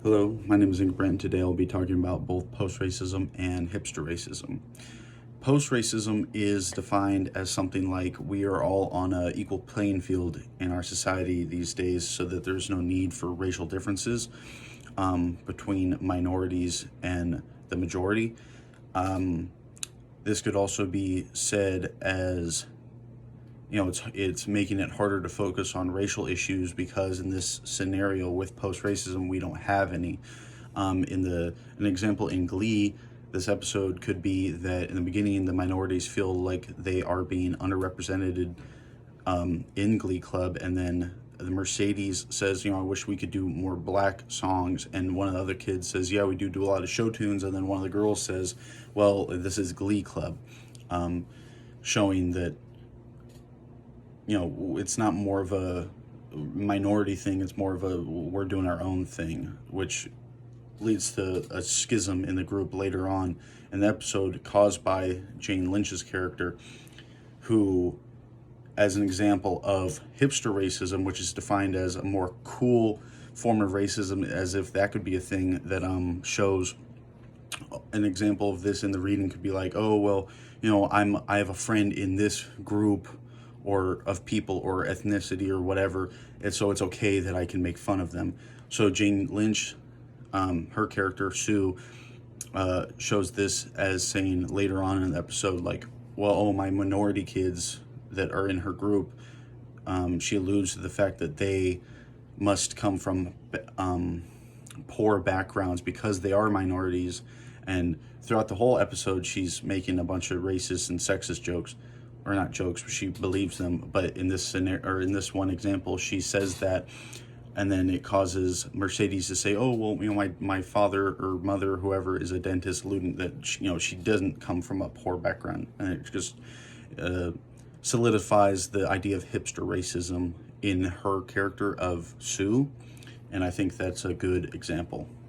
Hello, my name is Brent. Today I'll be talking about both post-racism and hipster racism. Post-racism is defined as something like we are all on an equal playing field in our society these days, so that there's no need for racial differences between minorities and the majority. This could also be said as, it's making it harder to focus on racial issues because in this scenario with post-racism we don't have any. An example in Glee, this episode could be that in the beginning the minorities feel like they are being underrepresented in Glee Club, and then the Mercedes says, I wish we could do more black songs, and one of the other kids says, yeah, we do a lot of show tunes, and then one of the girls says, well, this is Glee Club, showing that it's not more of a minority thing, it's more of a we're doing our own thing, which leads to a schism in the group later on in the episode caused by Jane Lynch's character, who, as an example of hipster racism, which is defined as a more cool form of racism, as if that could be a thing that shows an example of this in the reading could be like, oh, well, I have a friend in this group or of people or ethnicity or whatever, and so it's okay that I can make fun of them. So Jane Lynch, her character Sue, shows this as saying later on in the episode, like, well, oh, my minority kids that are in her group, she alludes to the fact that they must come from poor backgrounds because they are minorities, and throughout the whole episode she's making a bunch of racist and sexist jokes, or not jokes, but she believes them. But in this scenario, or in this one example, she says that, and then it causes Mercedes to say, oh, well, my father or mother, whoever, is a dentist, alluding that she doesn't come from a poor background, and it just solidifies the idea of hipster racism in her character of Sue, and I think that's a good example.